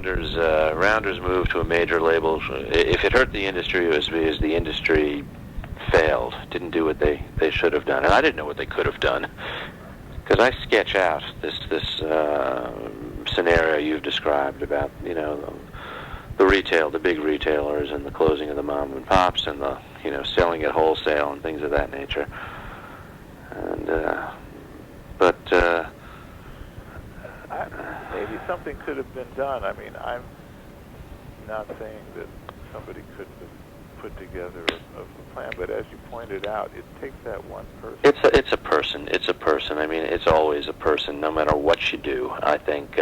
Rounders moved to a major label. If it hurt the industry, it was because the industry failed, didn't do what they should have done, and I didn't know what they could have done, because I sketch out this scenario you've described about the big retailers, and the closing of the mom and pops, and the selling at wholesale and things of that nature, and maybe something could have been done. I mean, I'm not saying that somebody couldn't have put together a plan, but as you pointed out, it takes that one person. It's a person. It's a person. I mean, it's always a person, no matter what you do. I think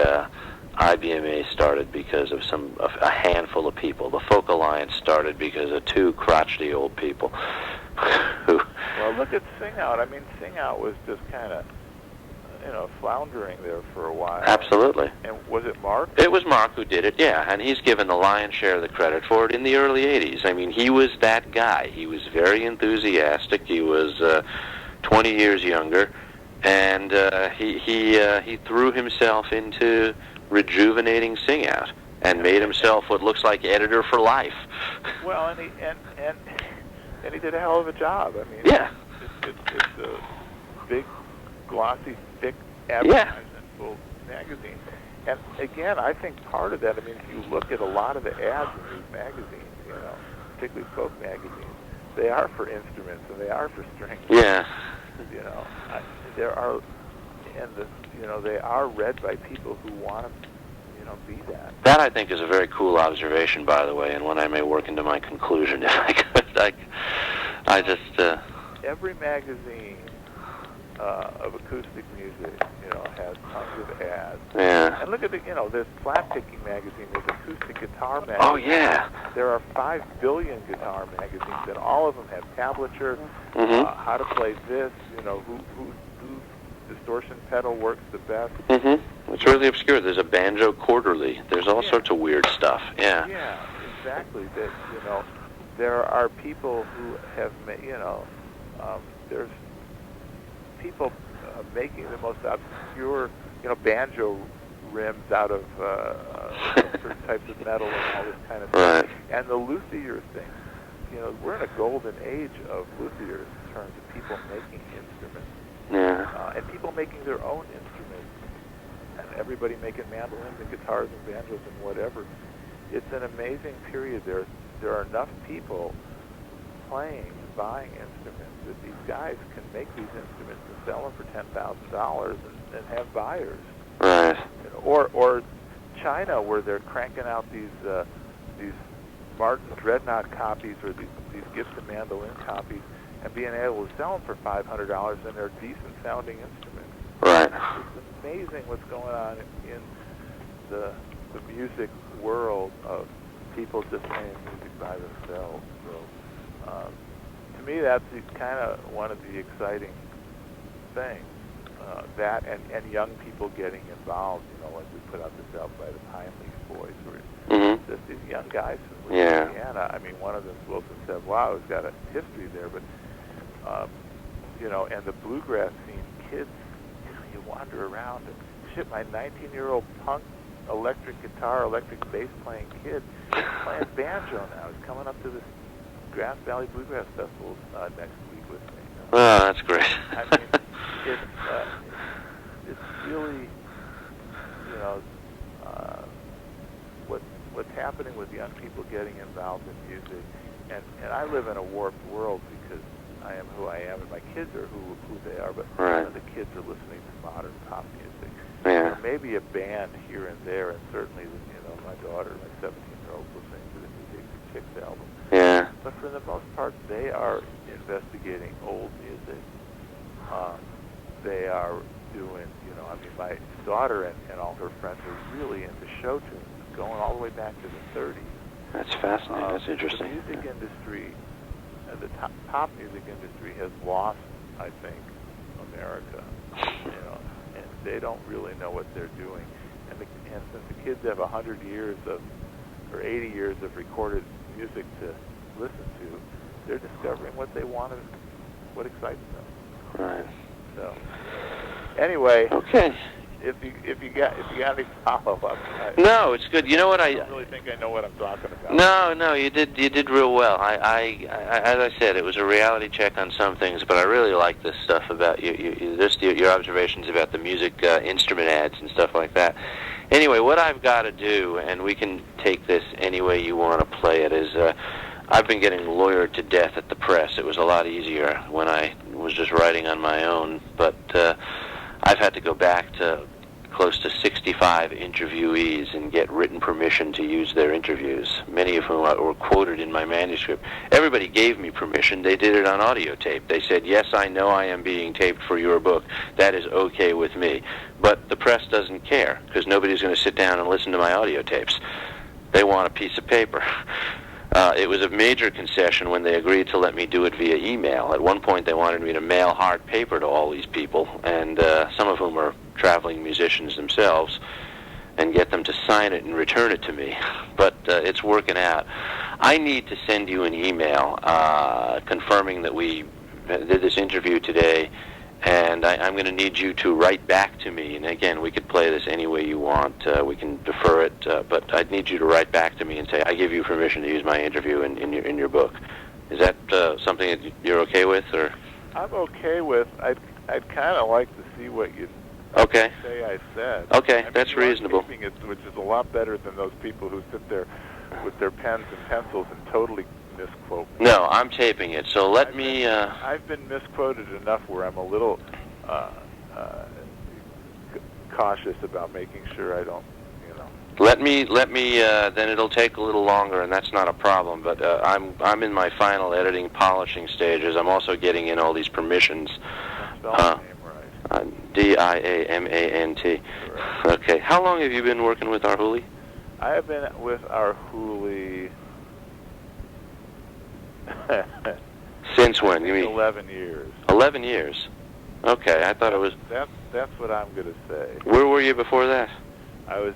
IBMA started because of a handful of people. The Folk Alliance started because of two crotchety old people. Well, look at Sing Out. I mean, Sing Out was just kind of floundering there for a while. Absolutely. And was it Mark? It was Mark who did it, yeah, and he's given the lion's share of the credit for it in the early 80s. I mean, he was that guy. He was very enthusiastic. He was 20 years younger, and he threw himself into rejuvenating Sing Out and made himself what looks like editor for life. Well, and he did a hell of a job. I mean, yeah, it's a big, glossy, thick advertisement-full magazine. And again, I think part of that, I mean, if you look at a lot of the ads in these magazines, particularly folk magazines, they are for instruments and they are for strings. Yeah. There are, they are read by people who want to, be that. That, I think, is a very cool observation, by the way, and one I may work into my conclusion if I could. I just... Every magazine of acoustic music, has tons of ads. Yeah. And look at there's Flat Picking magazine, there's Acoustic Guitar magazine. Oh, yeah. There are 5 billion guitar magazines, and all of them have tablature, how to play this, whose distortion pedal works the best. It's really obscure. There's a Banjo Quarterly. There's all sorts of weird stuff. Yeah. Yeah, exactly. That there are people who have there's people making the most obscure, banjo rims out of certain types of metal and all this kind of stuff. And the luthier thing, we're in a golden age of luthiers in terms of people making instruments. Yeah. And people making their own instruments, and everybody making mandolins and guitars and banjos and whatever. It's an amazing period. There are enough people playing and buying instruments that these guys can make these instruments and sell them for $10,000 and have buyers. Right. Or China, where they're cranking out these Martin Dreadnought copies or these Gibson mandolin copies, and being able to sell them for $500, and they're decent-sounding instruments. Right. It's amazing what's going on in the music world of people just playing music by themselves. So, to me, that's kind of one of the exciting things. That and young people getting involved. Like we put out this album by the Pine Leaf Boys, where just these young guys from Louisiana. I mean, one of them, Wilson, said, "Wow, it's got a history there," but and the bluegrass scene, kids, you wander around and shit. My 19-year-old punk electric guitar, electric bass playing kid is playing banjo now. He's coming up to this Grass Valley Bluegrass Festival next week with me. Oh, that's great. I mean, it's really, what's happening with young people getting involved in music, and I live in a warped world because I am who I am, and my kids are who they are, but none of the kids are listening to modern pop music. Yeah. Maybe a band here and there, and certainly, my daughter, my 17-year-old, listening to the new Dixie Chicks album. Yeah. But for the most part, they are investigating old music. They are doing, my daughter and all her friends are really into show tunes, going all the way back to the 30s. That's fascinating. That's interesting. The music industry, the pop music industry has lost, I think, America. And they don't really know what they're doing. And since the kids have 100 years or 80 years of recorded music to listen to, they're discovering what they want, what excites them. Right. So, anyway. Okay. if you got any follow-up. No, it's good. You know what I don't really think I know what I'm talking about. No, you did real well. I as I said, it was a reality check on some things, but I really like this stuff about your observations about the music instrument ads and stuff like that. Anyway, what I've got to do, and we can take this any way you want to play it, is I've been getting lawyered to death at the press. It was a lot easier when I was just writing on my own, but I've had to go back to close to 65 interviewees and get written permission to use their interviews, many of whom were quoted in my manuscript. Everybody gave me permission. They did it on audio tape. They said, yes, I know I am being taped for your book. That is okay with me. But the press doesn't care, because nobody's going to sit down and listen to my audio tapes. They want a piece of paper. It was a major concession when they agreed to let me do it via email. At one point, they wanted me to mail hard paper to all these people, and some of whom are traveling musicians themselves, and get them to sign it and return it to me. But it's working out. I need to send you an email confirming that we did this interview today, and I'm going to need you to write back to me. And again, we could play this any way you want. We can defer it, but I'd need you to write back to me and say, I give you permission to use my interview in your book. Is that something that you're okay with, or? I'm okay with. I'd kind of like to see what you say I said. Okay, that's reasonable. It, which is a lot better than those people who sit there with their pens and pencils and totally misquote me. No, I'm taping it, so let me... I've been misquoted enough where I'm a little cautious about making sure I don't, Let me. Then it'll take a little longer, and that's not a problem. But I'm in my final editing, polishing stages. I'm also getting in all these permissions. Spell my name right. Diamant. Correct. Okay. How long have you been working with Arhoolie? I have been with Arhoolie since when? You mean 11 years. 11 years. Okay, I thought it was. That's what I'm going to say. Where were you before that? I was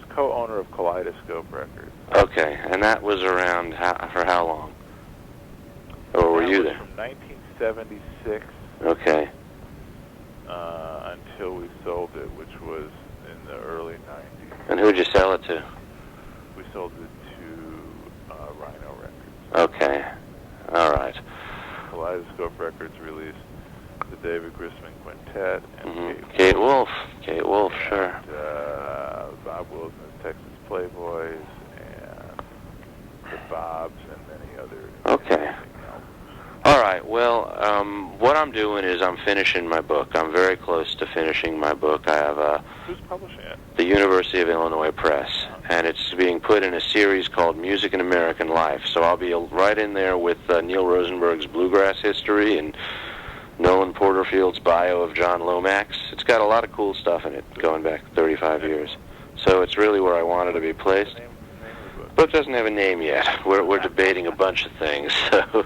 co-owner of Kaleidoscope Records. Okay, and that was around for how long? Or were you there? From 1976. Okay. Until we sold it, which was in the early 90s. And who'd you sell it to? We sold it to Rhino Records. Okay. All right. Kaleidoscope Records released the David Grisman Quintet and Kate Wolf. Kate Wolf, and, sure. Bob Wills and the Texas Playboys and the Bobs and many other. Okay. All right. Well, what I'm doing is I'm finishing my book. I'm very close to finishing my book. I have Who's publishing it? The University of Illinois Press, and it's being put in a series called Music in American Life. So I'll be right in there with Neil Rosenberg's bluegrass history and Nolan Porterfield's bio of John Lomax. It's got a lot of cool stuff in it, going back 35 years. So it's really where I wanted to be placed. The book doesn't have a name yet. We're debating a bunch of things, so,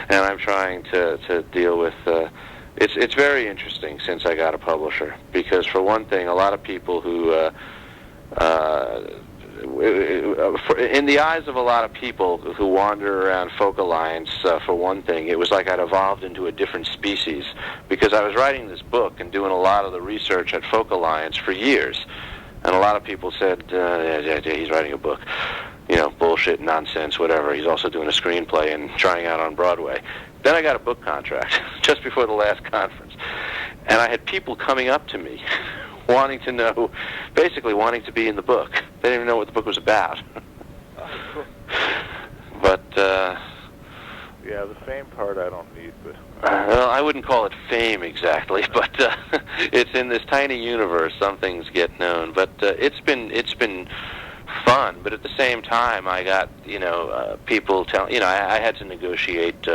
and I'm trying to deal with. It's very interesting since I got a publisher, because for one thing, a lot of people who, in the eyes of a lot of people who wander around Folk Alliance, for one thing, it was like I'd evolved into a different species, because I was writing this book and doing a lot of the research at Folk Alliance for years, and a lot of people said, yeah, he's writing a book. Bullshit, nonsense, whatever. He's also doing a screenplay and trying out on Broadway. Then I got a book contract just before the last conference. And I had people coming up to me wanting to know, basically wanting to be in the book. They didn't even know what the book was about. Oh, cool. But, yeah, the fame part I don't need, but... well, I wouldn't call it fame exactly, but it's in this tiny universe. Some things get known. But it's been fun, but at the same time, I got, people telling, I had to negotiate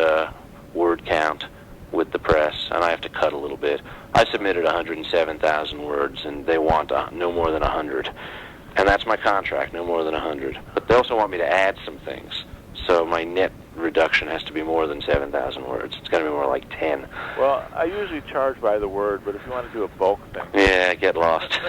word count with the press, and I have to cut a little bit. I submitted 107,000 words, and they want no more than 100. And that's my contract, no more than 100. But they also want me to add some things, so my net reduction has to be more than 7,000 words. It's going to be more like 10. Well, I usually charge by the word, but if you want to do a bulk thing... Yeah, get lost.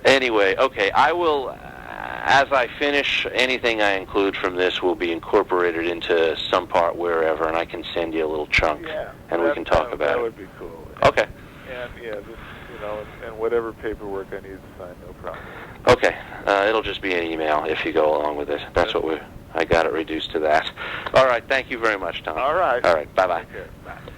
Anyway, okay, I will, as I finish, anything I include from this will be incorporated into some part wherever, and I can send you a little chunk, and we can talk about it. That would be cool. Okay. And and whatever paperwork I need to sign, no problem. Okay, it'll just be an email if you go along with it. That's what I got it reduced to that. All right, thank you very much, Tom. All right. All right, bye-bye. Take care. Bye.